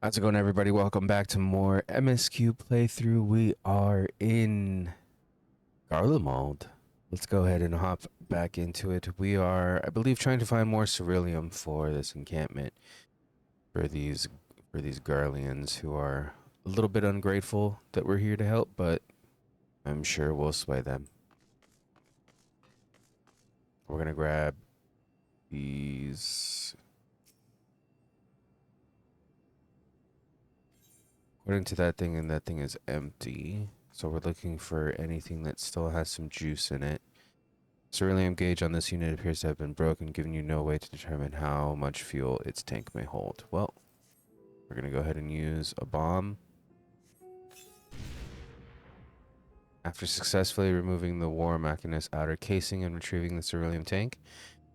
How's it going, everybody? Welcome back to more MSQ playthrough. We are in Garlemald. Let's go ahead and hop back into it. We are, I believe, trying to find more ceruleum for this encampment for these Garleans who are a little bit ungrateful that we're here to help, but I'm sure we'll sway them. We're gonna grab these. According to that thing, and that thing is empty. So we're looking for anything that still has some juice in it. Ceruleum gauge on this unit appears to have been broken, giving you no way to determine how much fuel its tank may hold. Well, we're going to go ahead and use a bomb. After successfully removing the war machinist's outer casing and retrieving the ceruleum tank,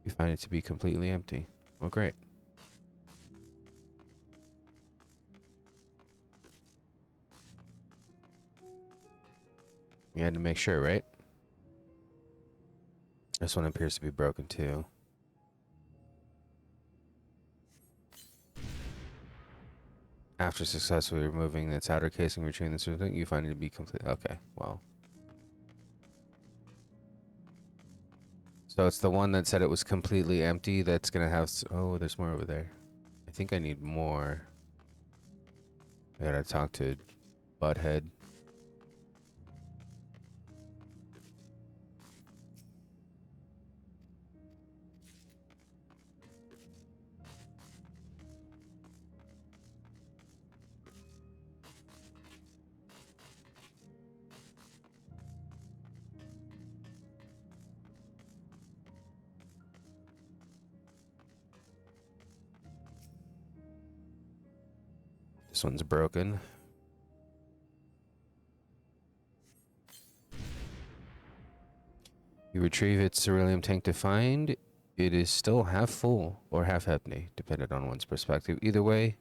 you find it to be completely empty. Well, great. You had to make sure, right? This one appears to be broken too. After successfully removing its outer casing and retrieving the ceruleum tank, you find it to be complete. Okay, well. So it's the one that said it was completely empty that's going to have... Oh, there's more over there. I think I need more. I gotta talk to Butthead. This one's broken. You retrieve its ceruleum tank to find it is still half full or half empty, depending on one's perspective. Either way,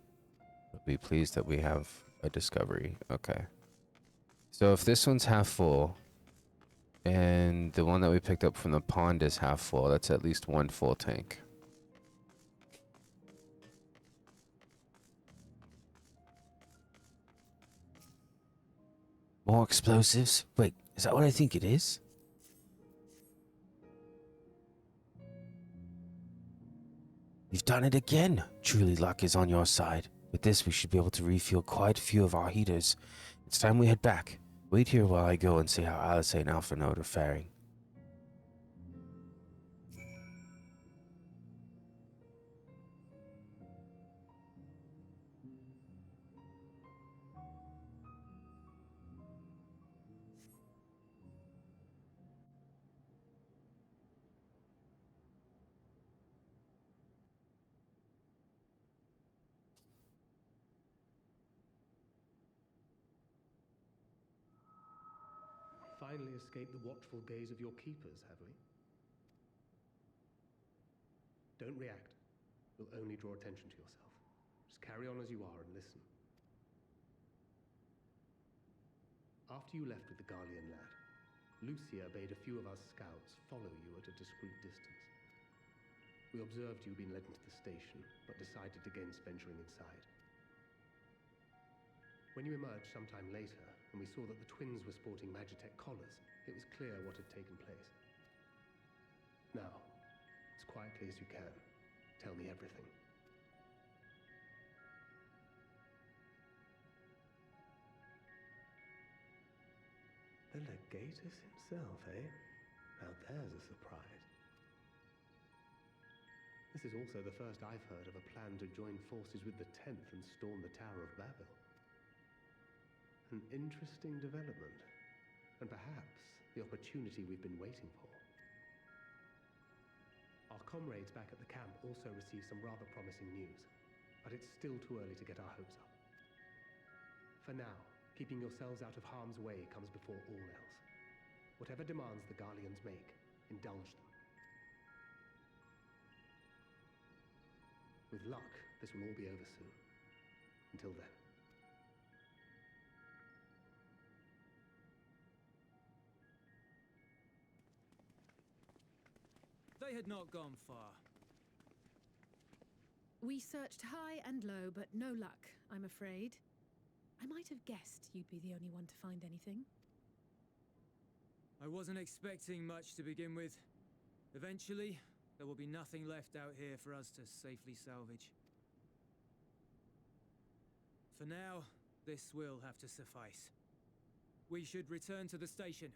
we'll be pleased that we have a discovery. Okay. So if this one's half full and the one that we picked up from the pond is half full, that's at least one full tank. More explosives? Wait, is that what I think it is? You've done it again. Truly, luck is on your side. With this, we should be able to refuel quite a few of our heaters. It's time we head back. Wait here while I go and see how Alice and Alpha Node are faring. Finally escaped the watchful gaze of your keepers, have we? Don't react. You'll only draw attention to yourself. Just carry on as you are and listen. After you left with the Garlean lad, Lucia bade a few of us scouts follow you at a discreet distance. We observed you being led into the station, but decided against venturing inside. When you emerged sometime later, and we saw that the twins were sporting Magitech collars, it was clear what had taken place. Now, as quietly as you can, tell me everything. The Legatus himself, eh? Now there's a surprise. This is also the first I've heard of a plan to join forces with the 10th and storm the Tower of Babel. An interesting development, and perhaps the opportunity we've been waiting for. Our comrades back at the camp also received some rather promising news, but it's still too early to get our hopes up. For now, keeping yourselves out of harm's way comes before all else. Whatever demands the Garleans make, indulge them. With luck, this will all be over soon. Until then. They had not gone far. We searched high and low, but no luck, I'm afraid. I might have guessed you'd be the only one to find anything. I wasn't expecting much to begin with. Eventually, there will be nothing left out here for us to safely salvage. For now, this will have to suffice. We should return to the station.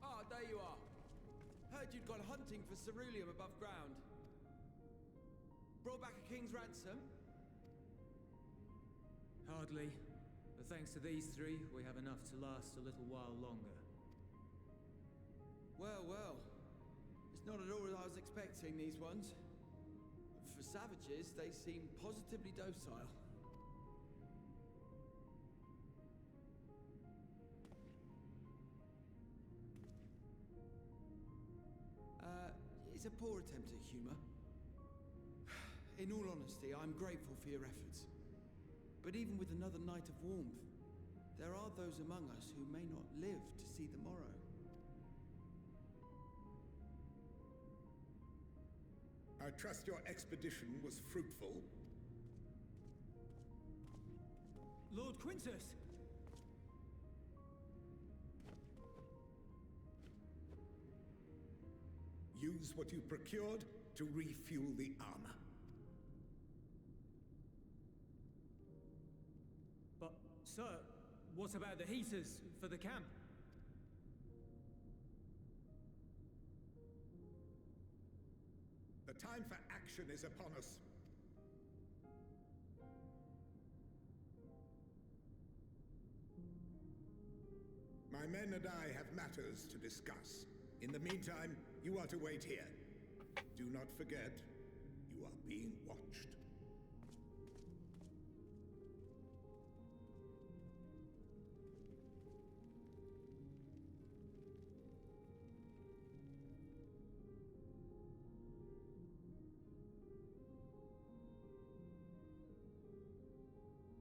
Ah, there you are. Heard you'd gone hunting for ceruleum above ground. Brought back a king's ransom? Hardly. But thanks to these three, we have enough to last a little while longer. Well, well. It's not at all as I was expecting, these ones. For savages, they seem positively docile. It's a poor attempt at humor. In all honesty, I'm grateful for your efforts. But even with another night of warmth, there are those among us who may not live to see the morrow. I trust your expedition was fruitful. Lord Quintus! Use what you procured to refuel the armor. But, sir, what about the heaters for the camp? The time for action is upon us. My men and I have matters to discuss. In the meantime, you are to wait here. Do not forget, you are being watched.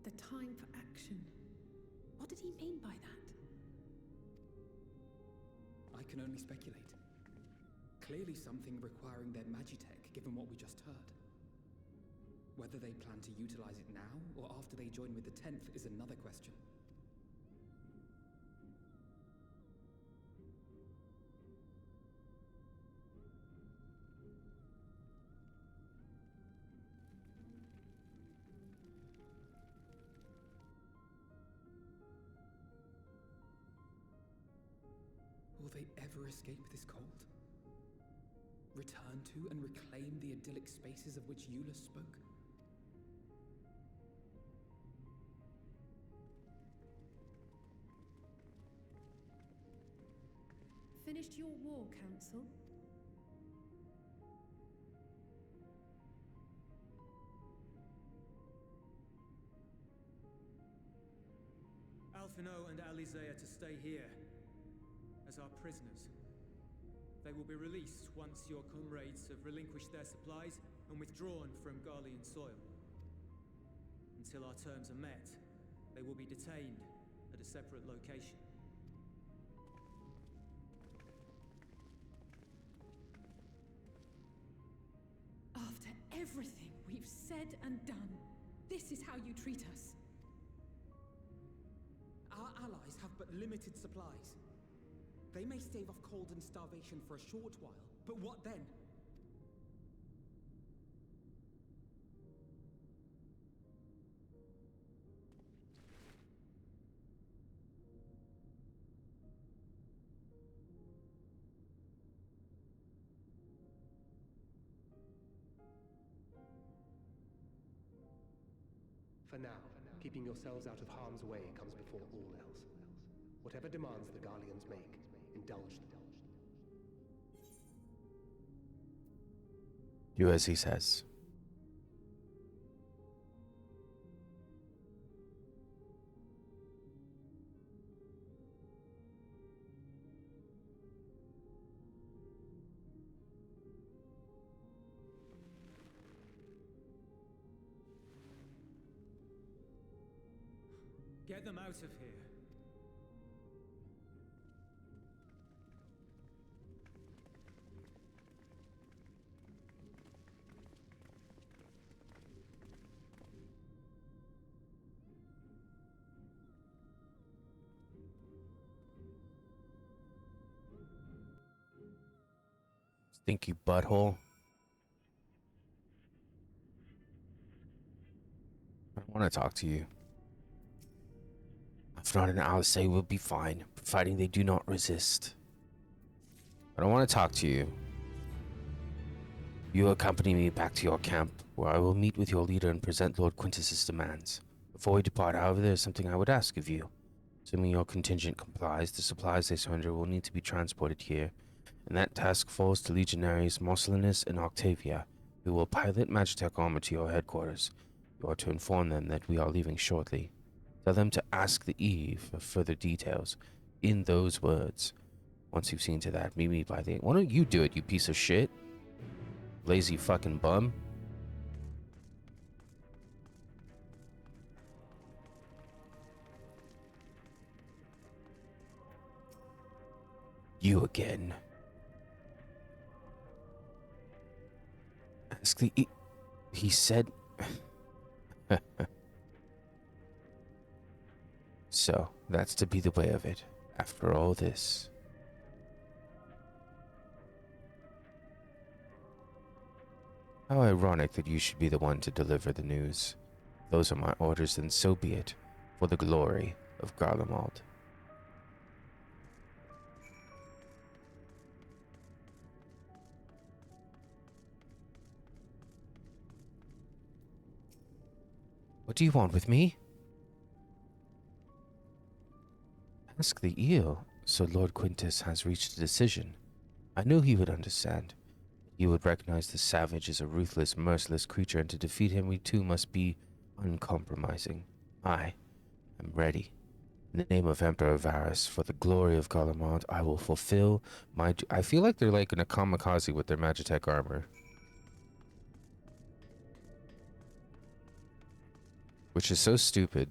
The time for action. What did he mean by that? I can only speculate. Clearly something requiring their magitech, given what we just heard. Whether they plan to utilize it now, or after they join with the 10th, is another question. Will they ever escape this cold? Return to and reclaim the idyllic spaces of which Eulus spoke? Finished your war, Council? Alphino and Alea to stay here as our prisoners. They will be released once your comrades have relinquished their supplies and withdrawn from Garlean soil. Until our terms are met, they will be detained at a separate location. After everything we've said and done, this is how you treat us. Our allies have but limited supplies. They may stave off cold and starvation for a short while, but what then? For now, keeping yourselves out of harm's way comes before all else. Whatever demands the Garleans make, indulge them. Do as he says. Get them out of here. Stinky butthole. I want to talk to you. If not, an Alea will be fine, providing they do not resist. But I want to talk to you. You accompany me back to your camp, where I will meet with your leader and present Lord Quintus's demands. Before we depart, however, there is something I would ask of you. Assuming your contingent complies, the supplies they surrender will need to be transported here, and that task falls to Legionaries Marcellinus and Octavia, who will pilot Magitech armor to your headquarters. You are to inform them that we are leaving shortly. Tell them to ask the Eve for further details in those words. Once you've seen to that, meet me by the... Why don't you do it, you piece of shit? Lazy fucking bum. You again. Ask the Eve... He said... So, that's to be the way of it, after all this. How ironic that you should be the one to deliver the news. Those are my orders, then so be it, for the glory of Garlemald. What do you want with me? Ask the eel, so Lord Quintus has reached a decision. I knew he would understand. He would recognize the savage as a ruthless, merciless creature, and to defeat him we too must be uncompromising. I am ready. In the name of Emperor Varus, for the glory of Garlemald, I will fulfill my... I feel like they're like in a kamikaze with their Magitech armor. Which is so stupid.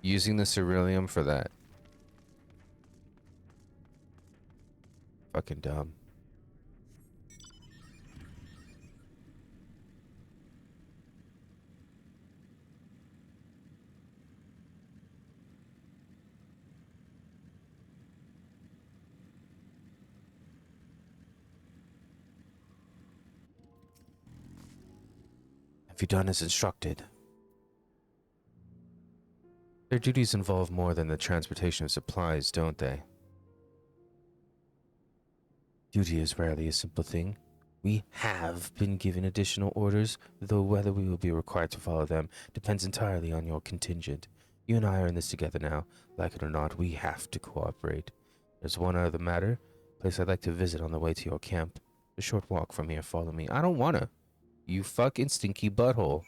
Using the Ceruleum for that. Fucking dumb. Have you done as instructed? Their duties involve more than the transportation of supplies, don't they? Duty is rarely a simple thing. We have been given additional orders, though whether we will be required to follow them depends entirely on your contingent. You and I are in this together now. Like it or not, we have to cooperate. There's one other matter, place I'd like to visit on the way to your camp. A short walk from here, follow me. I don't wanna. You fucking stinky butthole.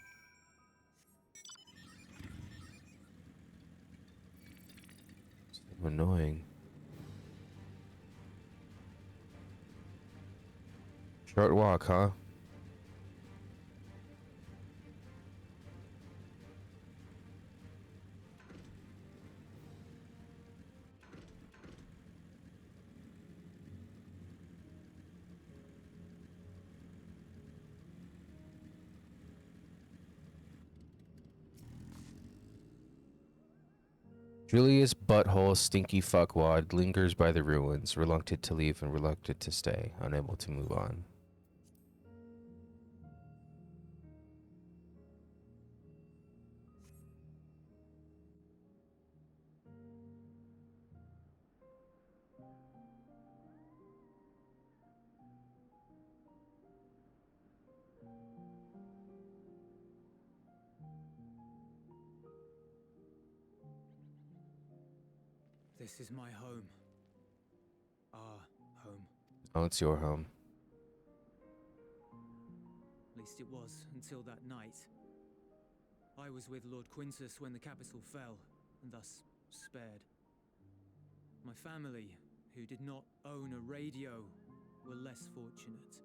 So annoying. Short walk, huh? Julius Butthole Stinky Fuckwad lingers by the ruins, reluctant to leave and reluctant to stay, unable to move on. This is my home. Our home. Oh, it's your home. At least it was, until that night. I was with Lord Quintus when the capital fell, and thus spared. My family, who did not own a radio, were less fortunate.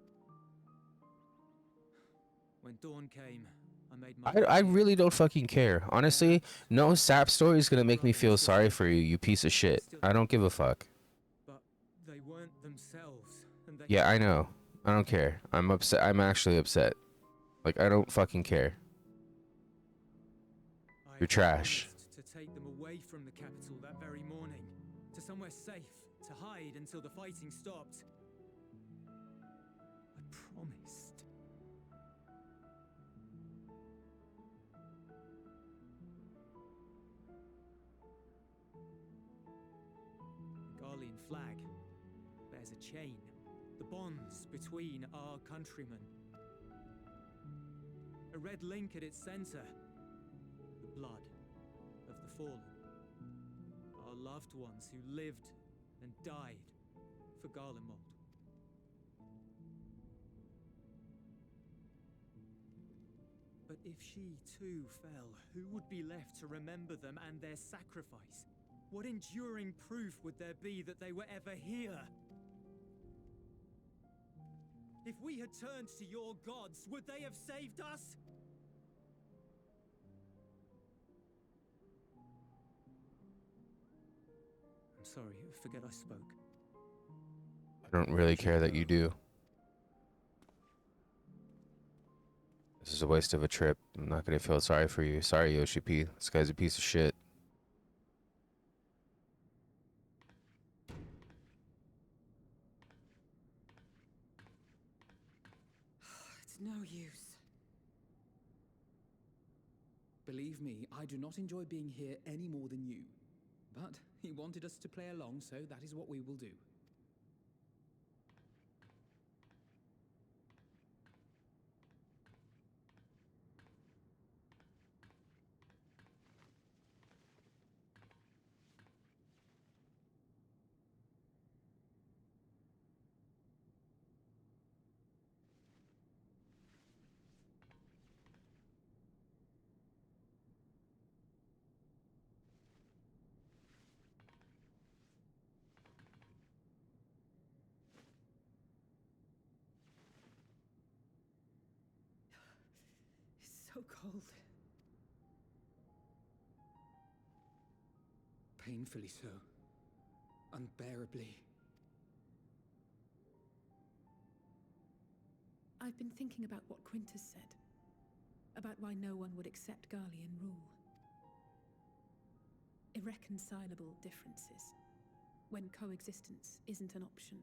When dawn came, I made my I really don't fucking care. Honestly, no sap story is gonna make me feel sorry for you, you piece of shit. I don't give a fuck. But they weren't themselves, and they Yeah, I know. I don't care. I'm upset. I'm actually upset. Like, I don't fucking care. I You're trash. promised to take them away from the capital that very morning, to somewhere safe, to hide until the fighting stopped. I promised. The Garlean flag bears a chain, the bonds between our countrymen. A red link at its center, the blood of the fallen. Our loved ones who lived and died for Garlemald. But if she too fell, who would be left to remember them and their sacrifice? What enduring proof would there be that they were ever here? If we had turned to your gods, would they have saved us? I'm sorry, forget I spoke. I don't really care that you do. This is a waste of a trip. I'm not gonna feel sorry for you. Sorry, Yoshi P. This guy's a piece of shit. It's no use. Believe me, I do not enjoy being here any more than you. But he wanted us to play along, so that is what we will do. It's so cold. Painfully so. Unbearably. I've been thinking about what Quintus said. About why no one would accept Garlean rule. Irreconcilable differences. When coexistence isn't an option,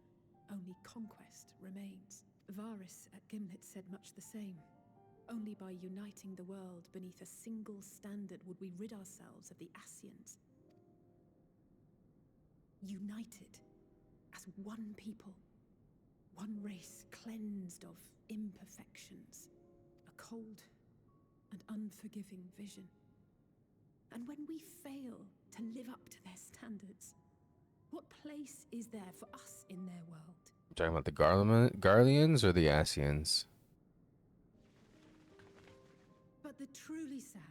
only conquest remains. Varus at Gimlet said much the same. Only by uniting the world beneath a single standard would we rid ourselves of the Ascians. United as one people. One race cleansed of imperfections. A cold and unforgiving vision. And when we fail to live up to their standards, what place is there for us in their world? I'm talking about the Garleans or the Ascians? But the truly sad,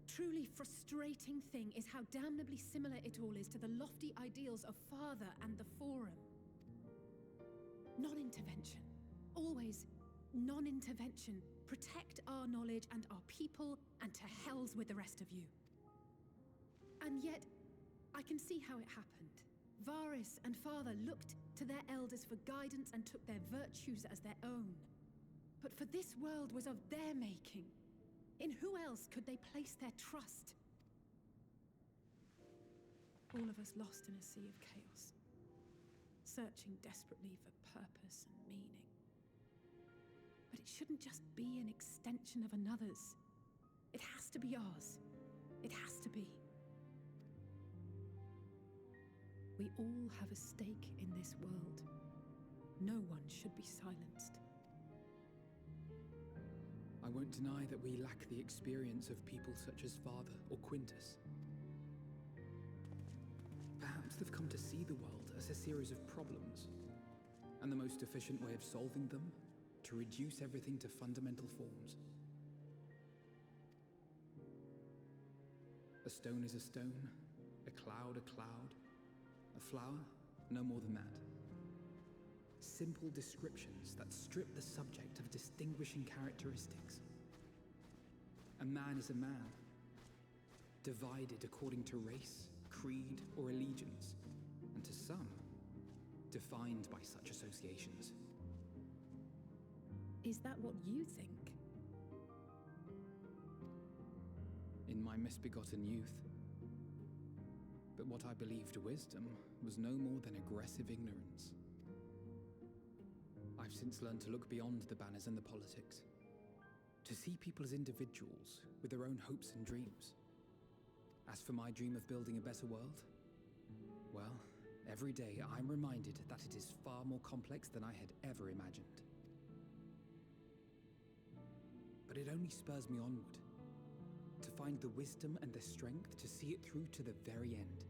truly frustrating thing is how damnably similar it all is to the lofty ideals of Father and the Forum. Non-intervention. Always non-intervention. Protect our knowledge and our people, and to hells with the rest of you. And yet, I can see how it happened. Varus and Father looked to their elders for guidance and took their virtues as their own. But for this world was of their making. In who else could they place their trust? All of us lost in a sea of chaos, searching desperately for purpose and meaning. But it shouldn't just be an extension of another's. It has to be ours. It has to be. We all have a stake in this world. No one should be silenced. I won't deny that we lack the experience of people such as Father or Quintus. Perhaps they've come to see the world as a series of problems, and the most efficient way of solving them, to reduce everything to fundamental forms. A stone is a stone, a cloud, a flower, no more than that. Simple descriptions that strip the subject of distinguishing characteristics. A man is a man, divided according to race, creed, or allegiance, and to some, defined by such associations. Is that what you think? In my misbegotten youth. But what I believed wisdom was no more than aggressive ignorance. I've since learned to look beyond the banners and the politics, to see people as individuals with their own hopes and dreams. As for my dream of building a better world, well, every day I'm reminded that it is far more complex than I had ever imagined. But it only spurs me onward, to find the wisdom and the strength to see it through to the very end.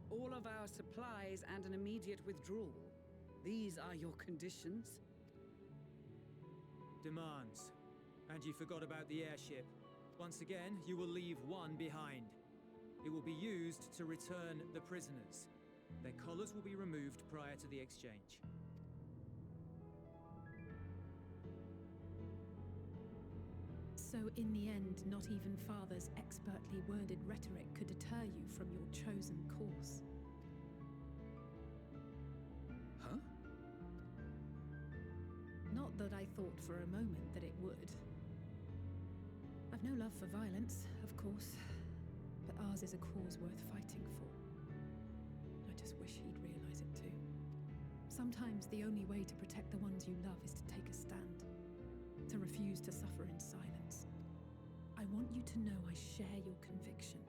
All of our supplies and an immediate withdrawal. These are your conditions? Demands. And you forgot about the airship. Once again, you will leave one behind. It will be used to return the prisoners. Their collars will be removed prior to the exchange. So in the end, not even Father's expertly worded rhetoric could deter you from your chosen course. Huh? Not that I thought for a moment that it would. I've no love for violence, of course, but ours is a cause worth fighting for. I just wish he'd realize it too. Sometimes the only way to protect the ones you love is to take a stand, to refuse to suffer in silence. I want you to know I share your conviction.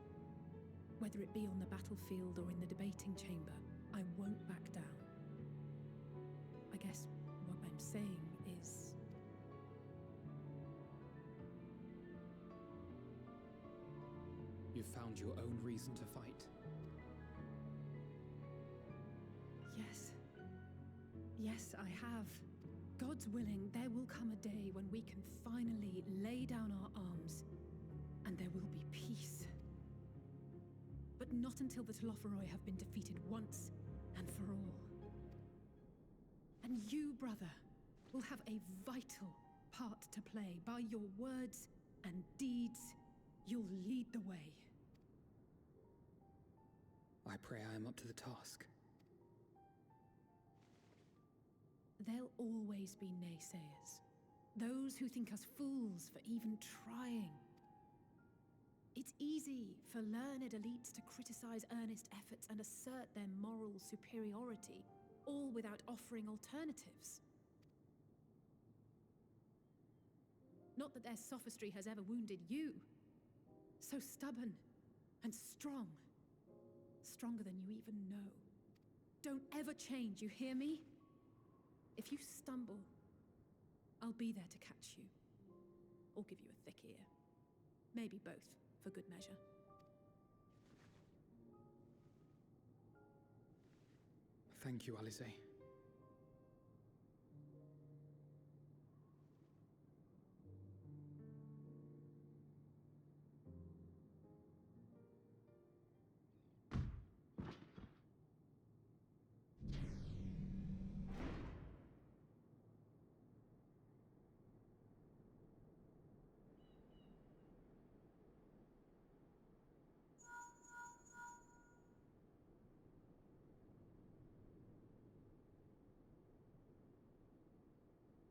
Whether it be on the battlefield or in the debating chamber, I won't back down. I guess what I'm saying is... You've found your own reason to fight. Yes. Yes, I have. God's willing, there will come a day when we can finally lay down our arms, and there will be peace. But not until the Telophoroi have been defeated once and for all. And you, brother, will have a vital part to play. By your words and deeds, you'll lead the way. I pray I am up to the task. There'll always be naysayers. Those who think us fools for even trying. It's easy for learned elites to criticize earnest efforts and assert their moral superiority, all without offering alternatives. Not that their sophistry has ever wounded you. So stubborn and strong. Stronger than you even know. Don't ever change, you hear me? If you stumble, I'll be there to catch you. Or give you a thick ear. Maybe both, for good measure. Thank you, Alea.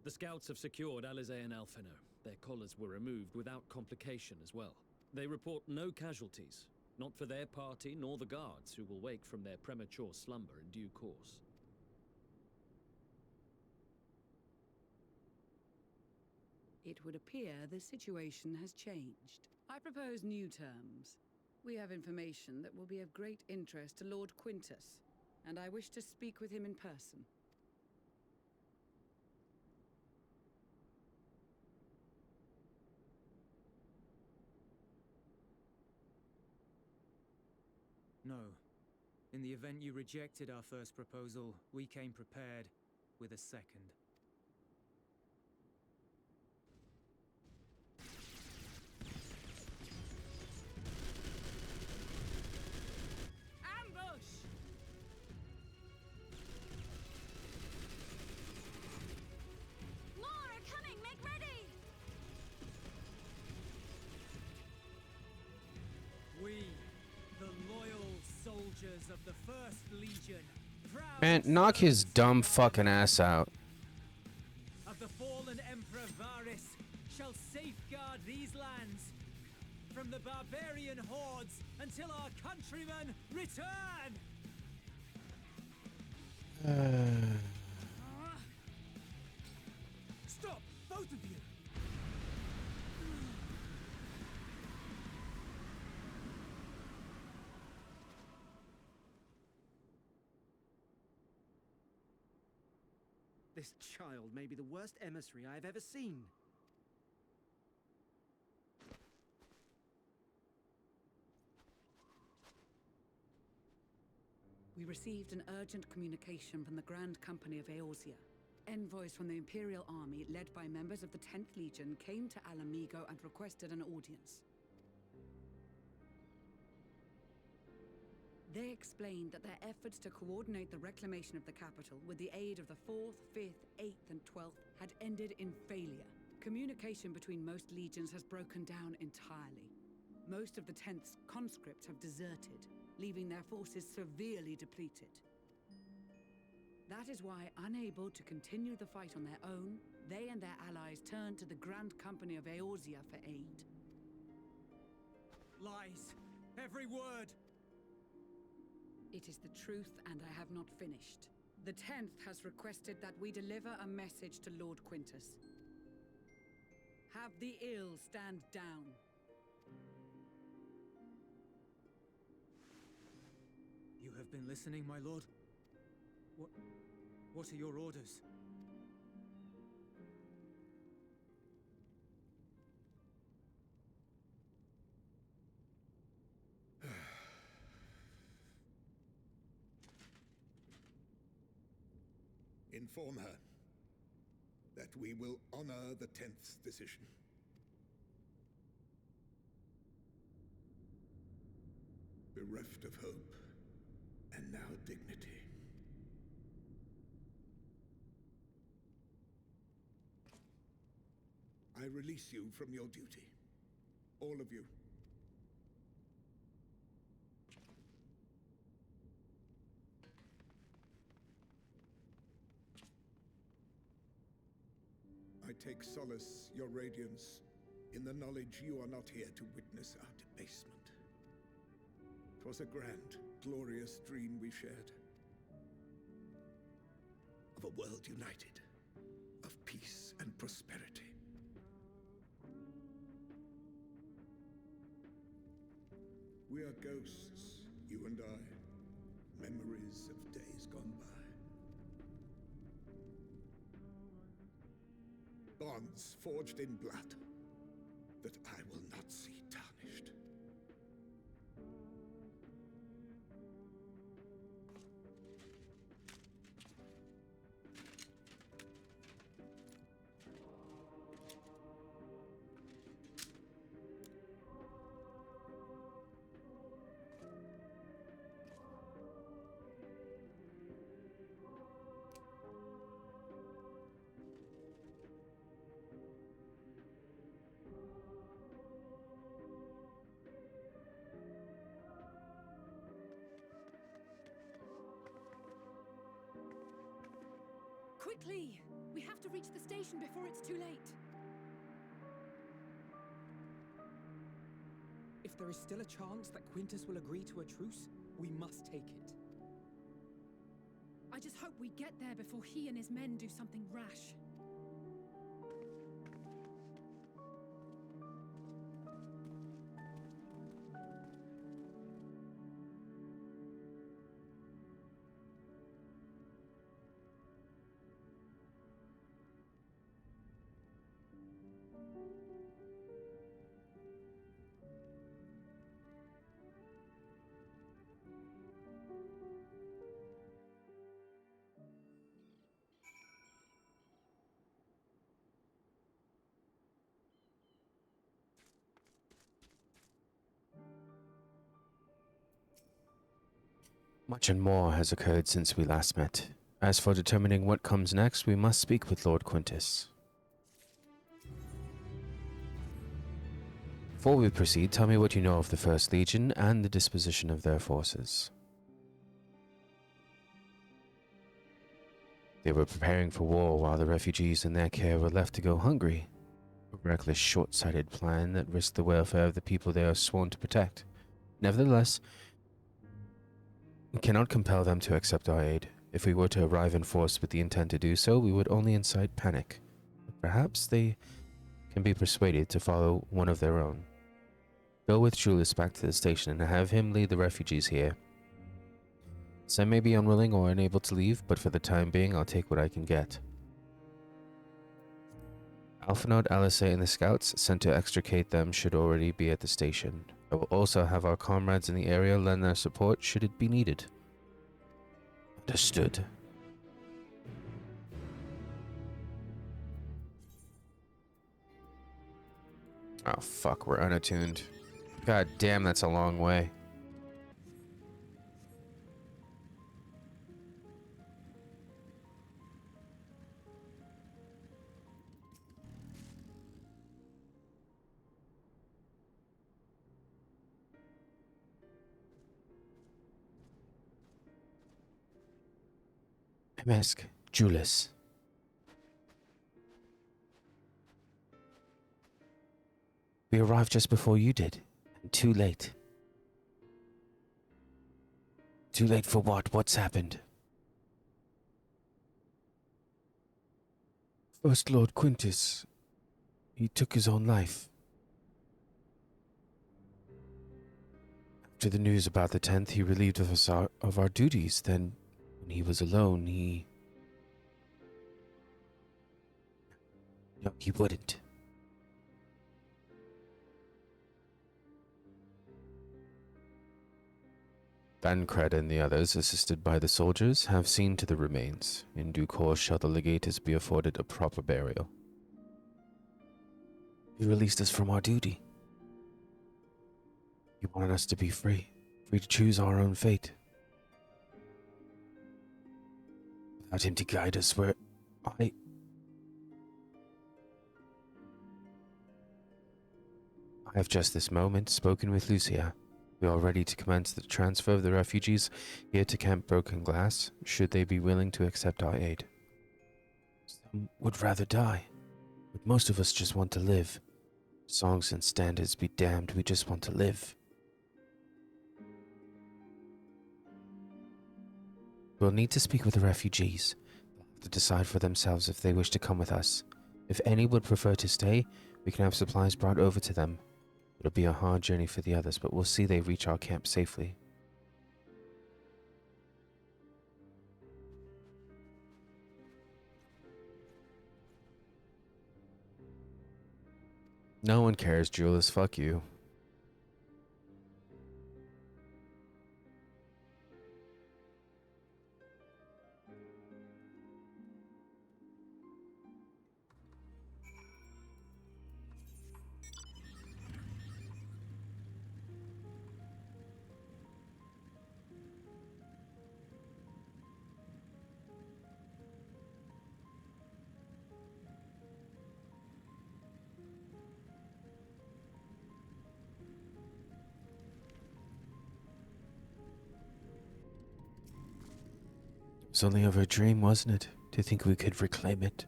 The scouts have secured Alea and Alphino. Their collars were removed without complication as well. They report no casualties, not for their party nor the guards, who will wake from their premature slumber in due course. It would appear the situation has changed. I propose new terms. We have information that will be of great interest to Lord Quintus, and I wish to speak with him in person. No. In the event you rejected our first proposal, we came prepared with a second. of the First Legion, proud Man, knock his dumb fucking ass out. of the fallen Emperor Varys, shall safeguard these lands from the barbarian hordes until our countrymen return. Stop, both of you! This child may be the worst emissary I have ever seen. We received an urgent communication from the Grand Company of Eorzea. Envoys from the Imperial Army, led by members of the 10th Legion, came to Alamigo and requested an audience. They explained that their efforts to coordinate the reclamation of the capital with the aid of the 4th, 5th, 8th, and 12th had ended in failure. Communication between most legions has broken down entirely. Most of the 10th's conscripts have deserted, leaving their forces severely depleted. That is why, unable to continue the fight on their own, they and their allies turned to the Grand Company of Eorzea for aid. Lies, every word. It is the truth, and I have not finished. The 10th has requested that we deliver a message to Lord Quintus. Have the ill stand down. You have been listening, my lord? What are your orders? Inform her that we will honor the 10th's decision. Bereft of hope, and now dignity. I release you from your duty. All of you. I take solace, your radiance, in the knowledge you are not here to witness our debasement. 'Twas a grand, glorious dream we shared. Of a world united, of peace and prosperity. We are ghosts, you and I, memories of days gone by. Bonds forged in blood that I will not see tarnished. Quickly! We have to reach the station before it's too late. If there is still a chance that Quintus will agree to a truce, we must take it. I just hope we get there before he and his men do something rash. Much and more has occurred since we last met. As for determining what comes next, we must speak with Lord Quintus. Before we proceed, tell me what you know of the First Legion and the disposition of their forces. They were preparing for war while the refugees in their care were left to go hungry. A reckless, short-sighted plan that risked the welfare of the people they are sworn to protect. Nevertheless, we cannot compel them to accept our aid. If we were to arrive in force with the intent to do so, we would only incite panic. But perhaps they can be persuaded to follow one of their own. Go with Julius back to the station and have him lead the refugees here. Some may be unwilling or unable to leave, but for the time being, I'll take what I can get. Alphanode, Alea, and the scouts sent to extricate them should already be at the station. I will also have our comrades in the area lend their support should it be needed. Understood. Oh fuck, we're unattuned. God damn, that's a long way. MSQ, Julius. We arrived just before you did, and too late. Too late for what? What's happened? First Lord Quintus, he took his own life. After the news about the 10th, he relieved us of our duties. Then, when he was alone, No, he wouldn't. Bancred and the others, assisted by the soldiers, have seen to the remains. In due course shall the legatus be afforded a proper burial. He released us from our duty. He wanted us to be free to choose our own fate. Without him to guide us where I have just this moment spoken with Lucia. We are ready to commence the transfer of the refugees here to Camp Broken Glass, should they be willing to accept our aid. Some would rather die, but most of us just want to live. Songs and standards be damned, we just want to live. We'll need to speak with the refugees. They'll have to decide for themselves if they wish to come with us. If any would prefer to stay, we can have supplies brought over to them. It'll be a hard journey for the others, but we'll see they reach our camp safely. No one cares, Julius. Fuck you. It was only ever a dream, wasn't it? To think we could reclaim it,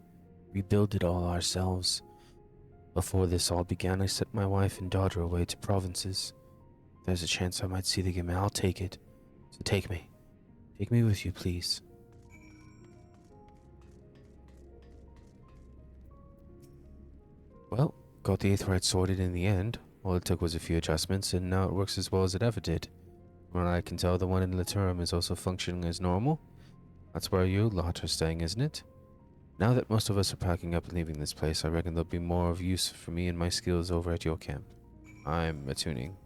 rebuild it all ourselves. Before this all began, I sent my wife and daughter away to provinces. If there's a chance I might see the game, I'll take it. So take me. Take me with you, please. Well, got the Aetheryte sorted in the end. All it took was a few adjustments, and now it works as well as it ever did. From what I can tell, the one in Laturum is also functioning as normal. That's where you lot are staying, isn't it? Now that most of us are packing up and leaving this place, I reckon there'll be more of use for me and my skills over at your camp. I'm attuning.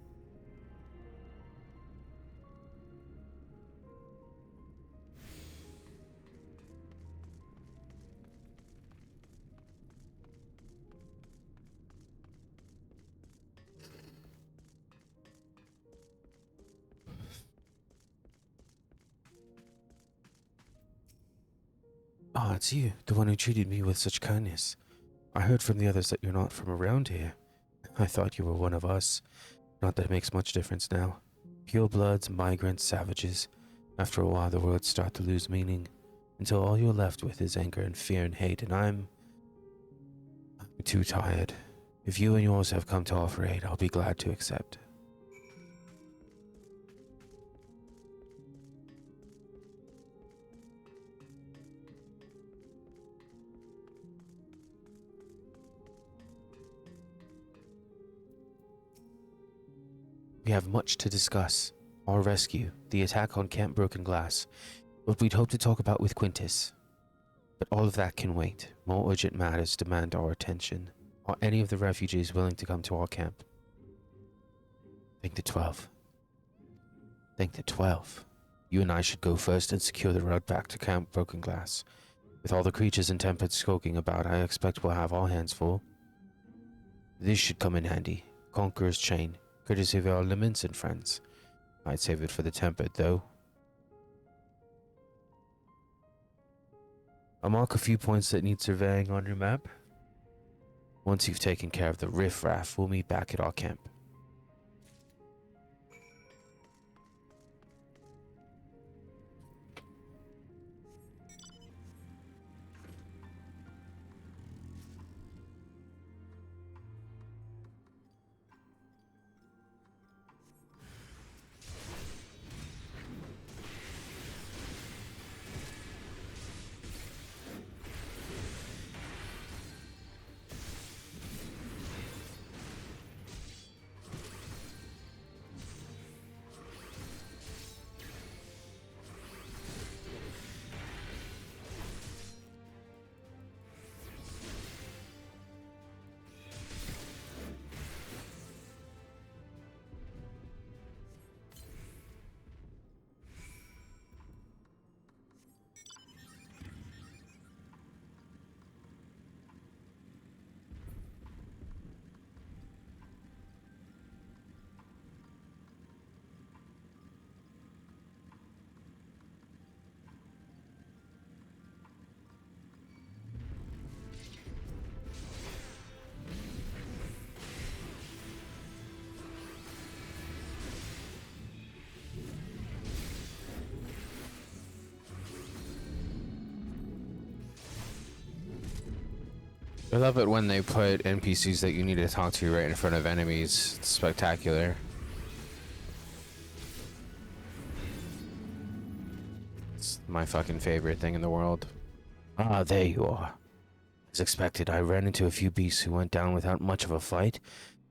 Ah, it's you, the one who treated me with such kindness. I heard from the others that you're not from around here. I thought you were one of us. Not that it makes much difference now. Purebloods, migrants, savages. After a while, the words start to lose meaning. until all you're left with is anger and fear and hate, and I'm too tired. If you and yours have come to offer aid, I'll be glad to accept. We have much to discuss. Our rescue, the attack on Camp Broken Glass, what we'd hoped to talk about with Quintus. But all of that can wait. More urgent matters demand our attention. Are any of the refugees willing to come to our camp? Think the 12. Think the 12. You and I should go first and secure the road back to Camp Broken Glass. With all the creatures in Tempered skulking about, I expect we'll have our hands full. This should come in handy. Conqueror's Chain, courtesy of our limits and friends. I'd save it for the Tempered, though. I'll mark a few points that need surveying on your map. Once you've taken care of the riffraff, we'll meet back at our camp. I love it when they put NPCs that you need to talk to right in front of enemies. It's spectacular. It's my fucking favorite thing in the world. Ah, there you are. As expected, I ran into a few beasts who went down without much of a fight.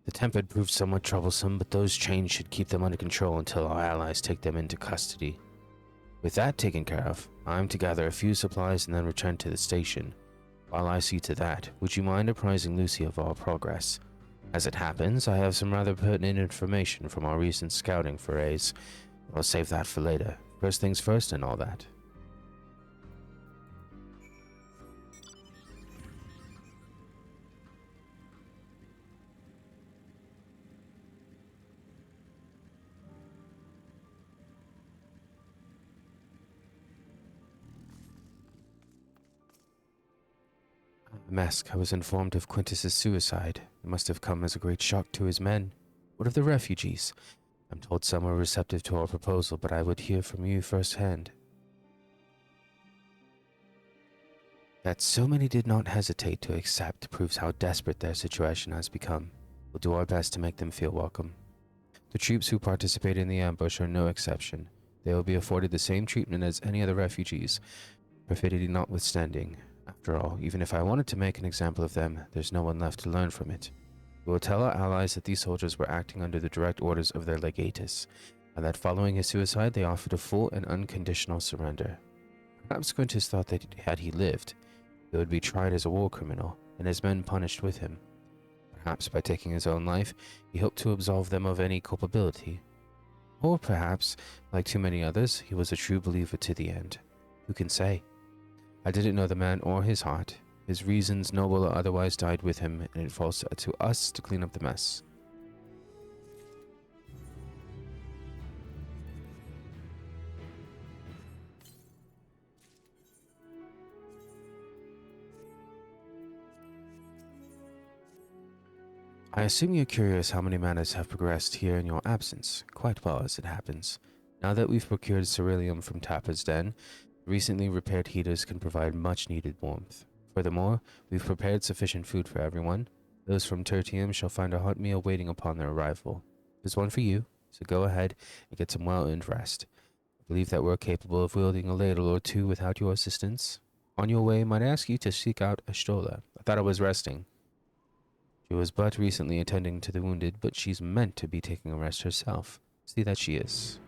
The Tempered proved somewhat troublesome, but those chains should keep them under control until our allies take them into custody. With that taken care of, I'm to gather a few supplies and then return to the station. While I see to that, would you mind apprising Lucy of our progress? As it happens, I have some rather pertinent information from our recent scouting forays. I'll save that for later. First things first and all that. MSQ, I was informed of Quintus's suicide. It must have come as a great shock to his men. What of the refugees? I'm told some were receptive to our proposal, but I would hear from you firsthand. That so many did not hesitate to accept proves how desperate their situation has become. We'll do our best to make them feel welcome. The troops who participated in the ambush are no exception. They will be afforded the same treatment as any other refugees, perfidy notwithstanding. After all, even if I wanted to make an example of them, there's no one left to learn from it. We will tell our allies that these soldiers were acting under the direct orders of their legatus, and that following his suicide they offered a full and unconditional surrender. Perhaps Quintus thought that had he lived, he would be tried as a war criminal, and his men punished with him. Perhaps by taking his own life, he hoped to absolve them of any culpability. Or perhaps, like too many others, he was a true believer to the end. Who can say? I didn't know the man or his heart. His reasons, noble or otherwise, died with him, and it falls to us to clean up the mess. I assume you're curious how many matters have progressed here in your absence. Quite well, as it happens. Now that we've procured ceruleum from Tapper's Den, Recently repaired heaters can provide much needed warmth. Furthermore, we've prepared sufficient food for everyone. Those from Tertium shall find a hot meal waiting upon their arrival. There's one for you, so go ahead and get some well-earned rest. I believe that we're capable of wielding a ladle or two without your assistance. On your way, might I ask you to seek out Ashtola. I thought I was resting. She was but recently attending to the wounded, but she's meant to be taking a rest herself. See that she is.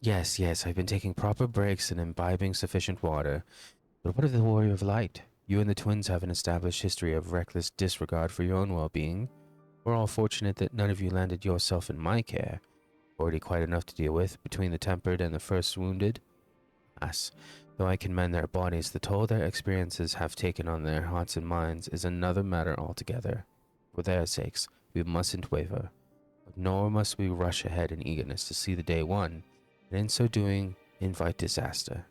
Yes, I've been taking proper breaks and imbibing sufficient water. But what of the Warrior of Light? You and the twins have an established history of reckless disregard for your own well-being. We're all fortunate that none of you landed yourself in my care. Already quite enough to deal with, between the tempered and the first wounded. Alas, though I can mend their bodies, the toll their experiences have taken on their hearts and minds is another matter altogether. For their sakes, we mustn't waver. But nor must we rush ahead in eagerness to see the day won, and in so doing, invite disaster.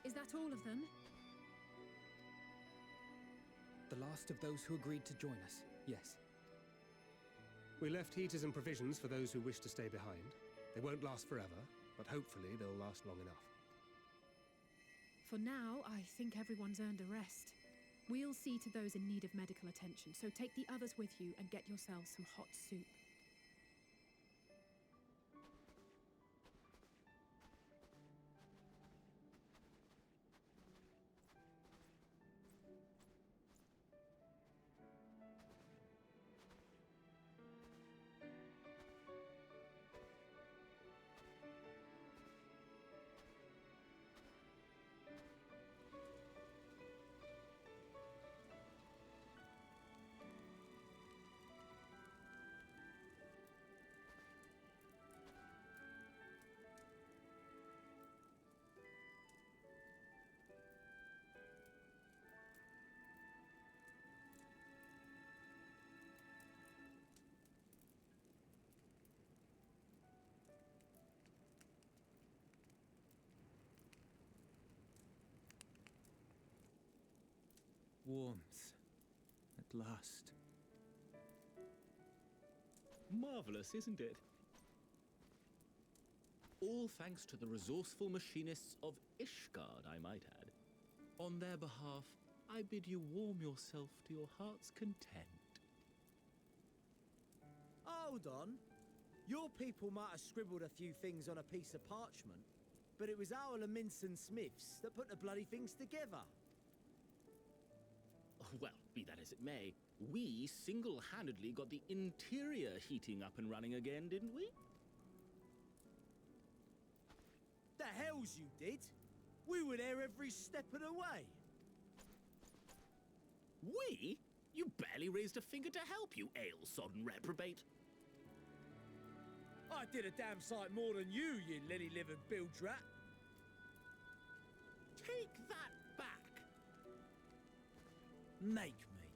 Is that all of them? The last of those who agreed to join us, yes. We left heaters and provisions for those who wish to stay behind. They won't last forever, but hopefully they'll last long enough. For now, I think everyone's earned a rest. We'll see to those in need of medical attention, so take the others with you and get yourselves some hot soup. Warmth. At last. Marvelous, isn't it? All thanks to the resourceful machinists of Ishgard, I might add. On their behalf, I bid you warm yourself to your heart's content. Hold on. Your people might have scribbled a few things on a piece of parchment, but it was our Minson Smiths that put the bloody things together. Well, be that as it may, we single-handedly got the interior heating up and running again, didn't we? The hells you did! We were there every step of the way. We? You barely raised a finger to help, you ale-sodden reprobate. I did a damn sight more than you lily-livered bilge rat. Take that back. Make me.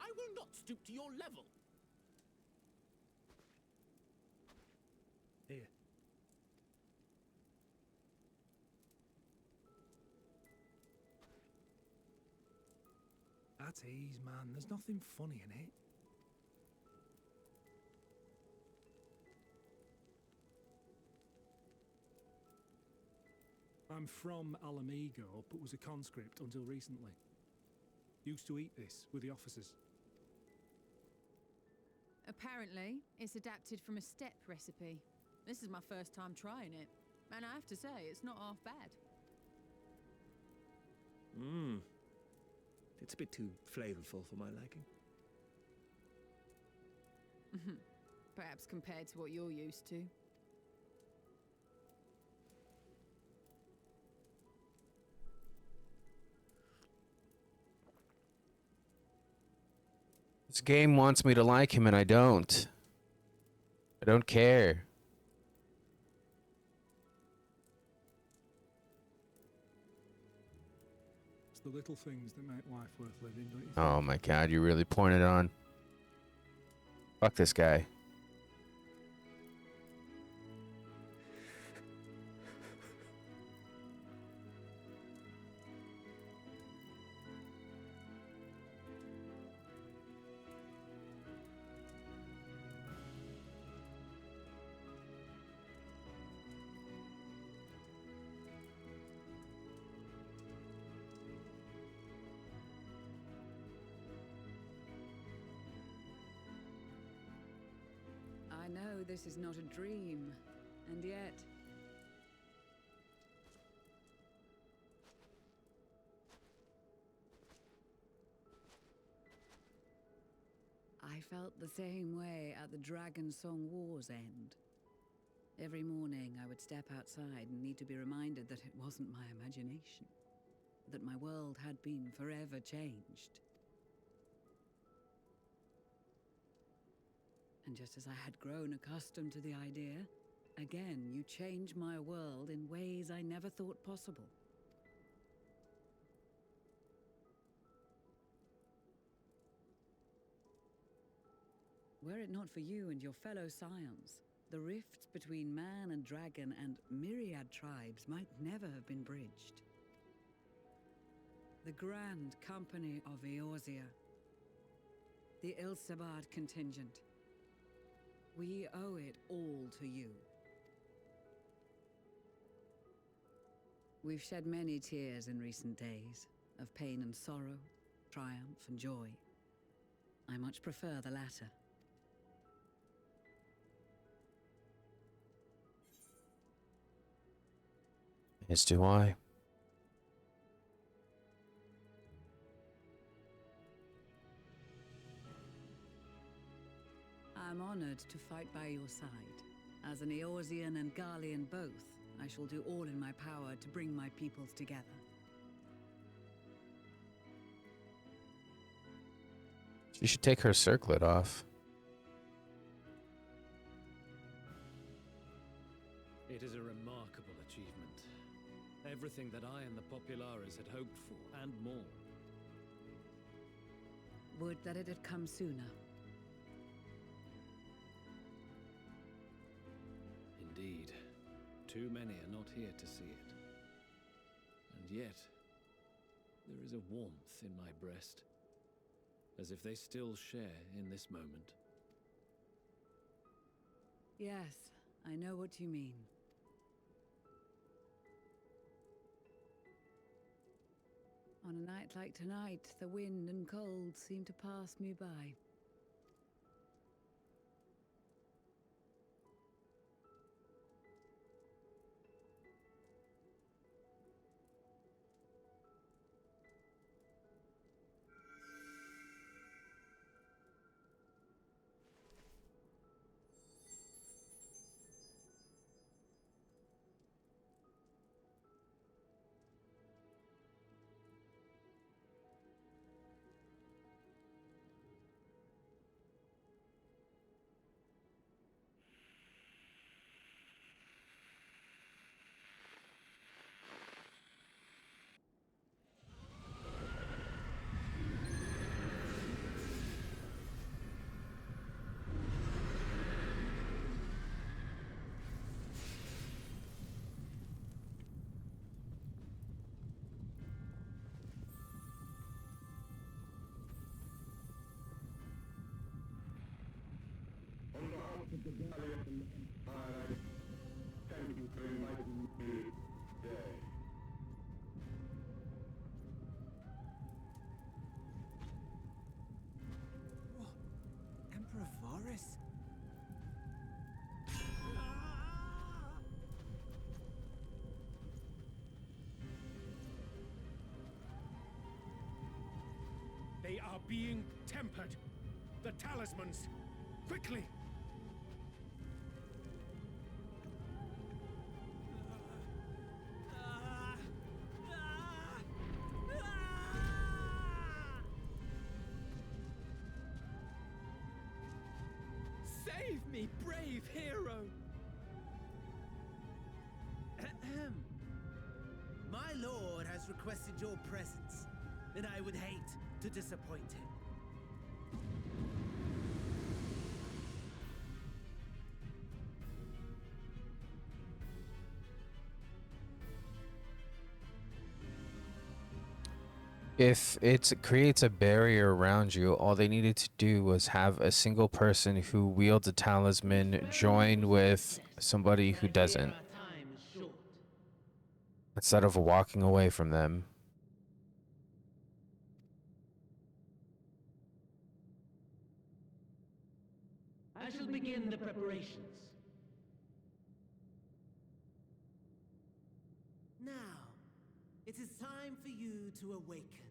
I will not stoop to your level. Here. Our tease, man. There's nothing funny in it. I'm from Alamigo, but was a conscript until recently. Used to eat this with the officers. Apparently, it's adapted from a steppe recipe. This is my first time trying it, and I have to say, it's not half bad. Mmm. It's a bit too flavorful for my liking. Perhaps compared to what you're used to. This game wants me to like him and I don't. I don't care. It's the little things that make life worth living, don't you think? Oh my god, you really pointed on. Fuck this guy. I know this is not a dream, and yet... I felt the same way at the Dragon Song War's end. Every morning I would step outside and need to be reminded that it wasn't my imagination, that my world had been forever changed. And just as I had grown accustomed to the idea, again you change my world in ways I never thought possible. Were it not for you and your fellow scions, the rifts between man and dragon and myriad tribes might never have been bridged. The Grand Company of Eorzea, the Ilsabard contingent, we owe it all to you. We've shed many tears in recent days, of pain and sorrow, triumph and joy. I much prefer the latter. As do I. I'm honored to fight by your side. As an Eorzean and Garlean both, I shall do all in my power to bring my peoples together. She should take her circlet off. It is a remarkable achievement. Everything that I and the Populares had hoped for, and more. Would that it had come sooner. Indeed. Too many are not here to see it. And yet, there is a warmth in my breast, as if they still share in this moment. Yes, I know what you mean. On a night like tonight, the wind and cold seem to pass me by. They are being tempered. The talismans. Quickly! Save me, brave hero! Ahem. My lord has requested your presence, and I would hate to disappoint him. If it creates a barrier around you, all they needed to do was have a single person who wields a talisman join with somebody who doesn't, instead of walking away from them. I shall begin the preparations. Now, it is time for you to awaken.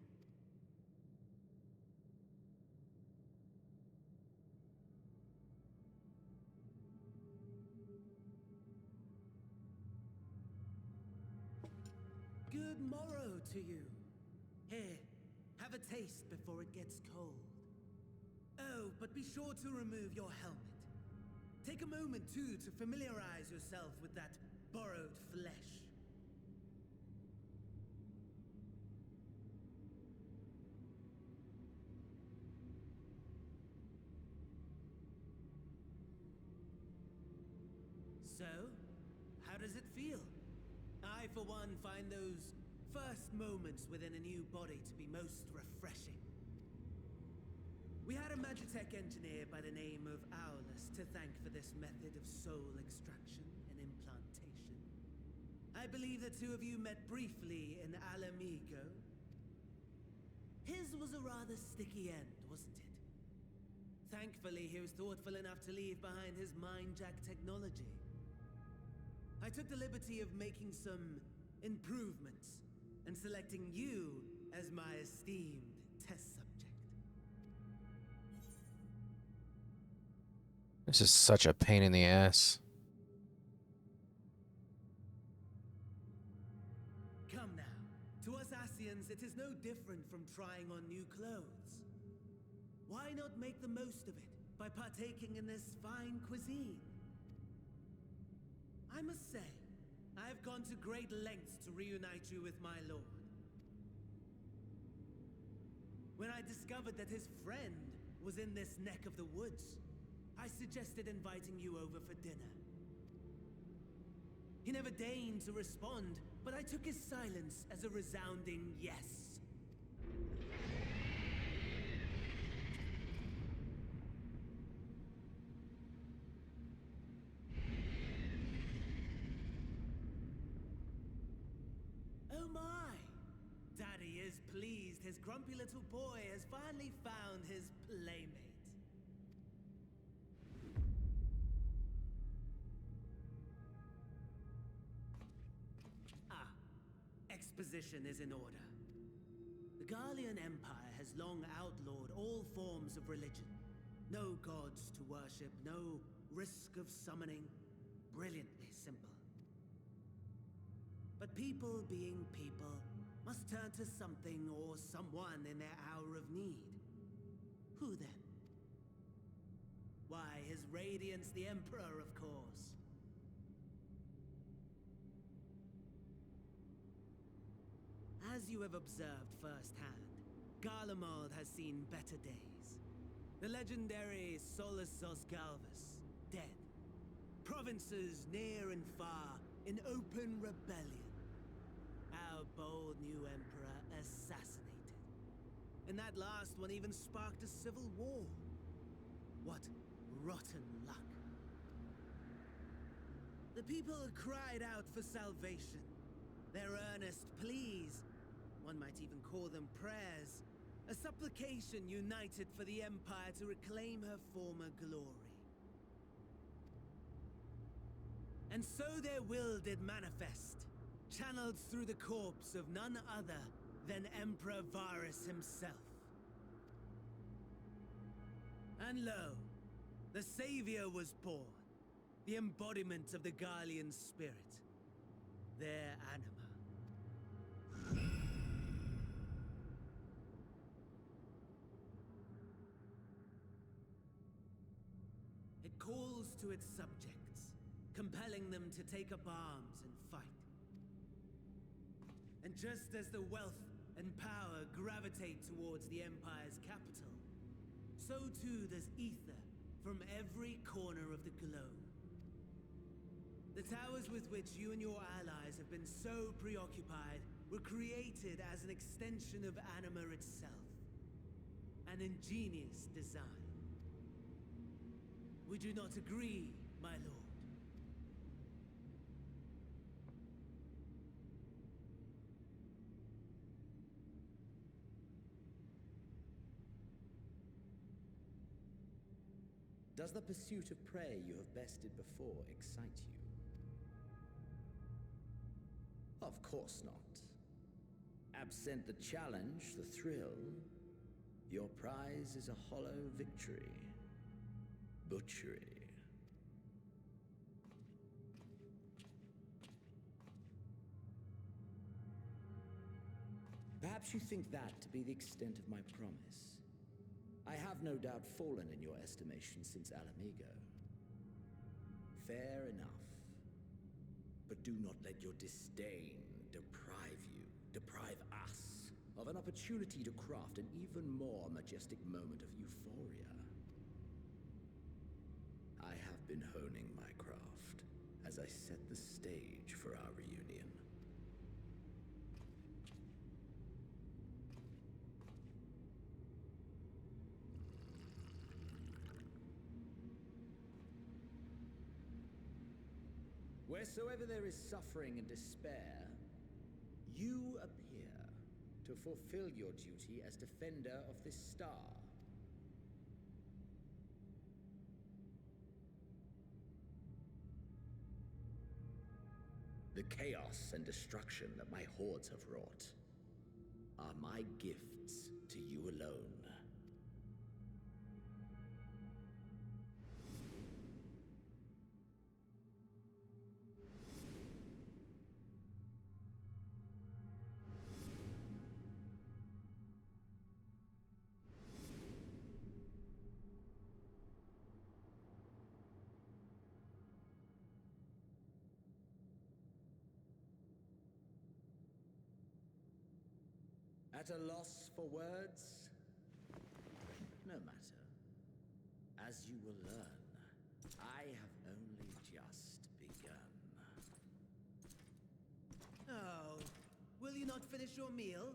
Good morrow to you. Here, have a taste before it gets cold. Oh, but be sure to remove your helmet. Take a moment, too, to familiarize yourself with that borrowed flesh. So, how does it feel? I, for one, find those first moments within a new body to be most refreshing. We had a Magitech engineer by the name of Aulus to thank for this method of soul extraction and implantation. I believe the two of you met briefly in Alea. His was a rather sticky end, wasn't it? Thankfully, he was thoughtful enough to leave behind his mind-jack technology. I took the liberty of making some improvements and selecting you as my esteemed test subject. This is such a pain in the ass. Come now. To us Asians, it is no different from trying on new clothes. Why not make the most of it by partaking in this fine cuisine? I must say, I have gone to great lengths to reunite you with my lord. When I discovered that his friend was in this neck of the woods, I suggested inviting you over for dinner. He never deigned to respond, but I took his silence as a resounding yes. Oh my! Daddy is pleased his grumpy little boy has finally found his playmate. Exposition is in order. The Garlean Empire has long outlawed all forms of religion. No gods to worship, no risk of summoning. Brilliantly simple. But people being people must turn to something or someone in their hour of need. Who then? Why, His Radiance the Emperor, of course. As you have observed firsthand, Garlemald has seen better days. The legendary Solus Galvus, dead. Provinces near and far in open rebellion. Our bold new emperor assassinated. And that last one even sparked a civil war. What rotten luck. The people cried out for salvation. Their earnest pleas, one might even call them prayers, a supplication united for the Empire to reclaim her former glory. And so their will did manifest, channeled through the corpse of none other than Emperor Varus himself. And lo, the Savior was born, the embodiment of the Garlean spirit, their anima. It calls to its subjects, compelling them to take up arms and fight. And just as the wealth and power gravitate towards the Empire's capital, so too does ether from every corner of the globe. The towers with which you and your allies have been so preoccupied were created as an extension of Anima itself. An ingenious design. We do not agree, my lord. Does the pursuit of prey you have bested before excite you? Of course not. Absent the challenge, the thrill, your prize is a hollow victory. Butchery. Perhaps you think that to be the extent of my promise. I have no doubt fallen in your estimation since Alamigo. Fair enough. But do not let your disdain deprive us, of an opportunity to craft an even more majestic moment of euphoria. I have been honing my craft as I set the stage for our reunion. Wheresoever there is suffering and despair, you appear to fulfill your duty as defender of this star. The chaos and destruction that my hordes have wrought are my gifts to you alone. At a loss for words? No matter. As you will learn, I have only just begun. Oh, will you not finish your meal?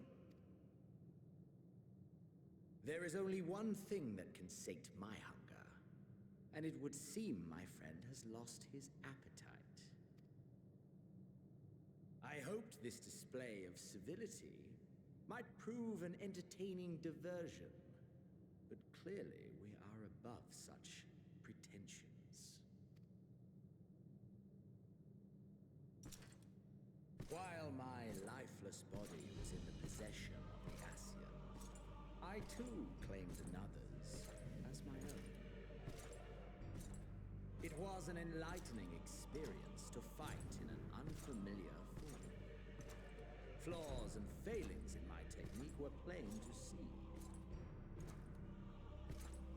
There is only one thing that can sate my hunger, and it would seem my friend has lost his appetite. I hoped this display of civility might prove an entertaining diversion, but clearly we are above such pretensions. While my lifeless body was in the possession of the Ascian, I too claimed another's as my own. It was an enlightening experience to fight in an unfamiliar form. Flaws and failings in my technique were plain to see.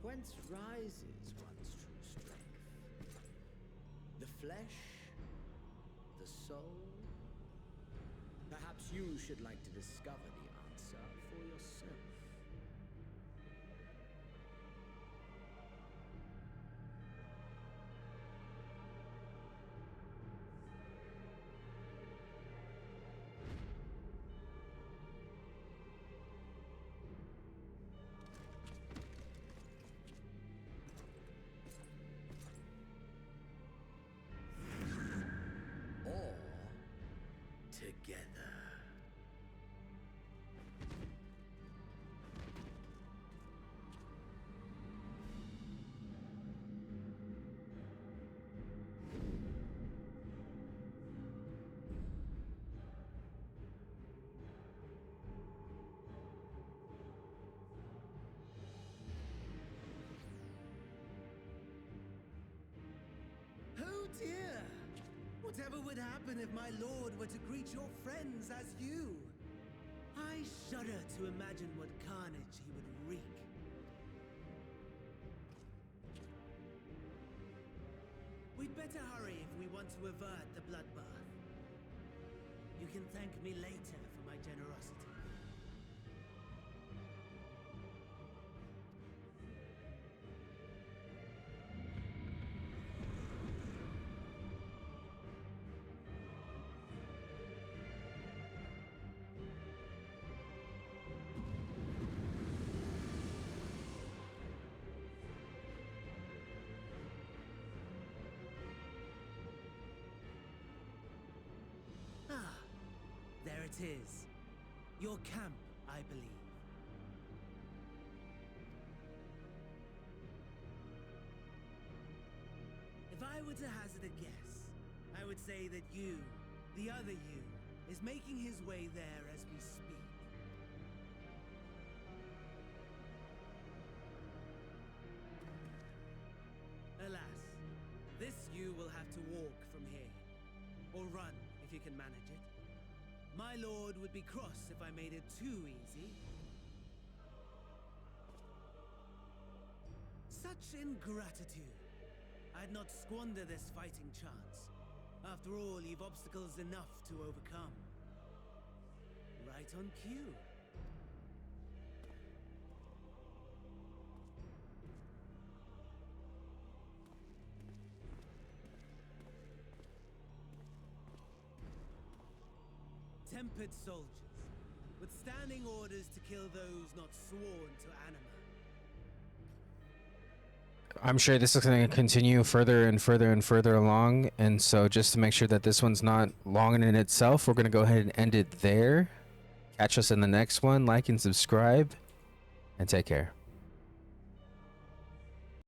Whence rises one's true strength? The flesh? The soul? Perhaps you should like to discover the answer for yourself. Together. Whatever would happen if my lord were to greet your friends as you? I shudder to imagine what carnage he would wreak. We'd better hurry if we want to avert the bloodbath. You can thank me later for my generosity. There it is. Your camp, I believe. If I were to hazard a guess, I would say that you, the other you, is making his way there as we speak. Alas, this you will have to walk from here. Or run, if you can manage it. My lord would be cross if I made it too easy. Such ingratitude. I'd not squander this fighting chance. After all, you've obstacles enough to overcome. Right on cue. Tempered soldiers, withstanding orders to kill those not sworn to anima. I'm sure this is going to continue further and further and further along, and so just to make sure that this one's not long in itself, we're going to go ahead and end it there. Catch us in the next one, like and subscribe, and take care.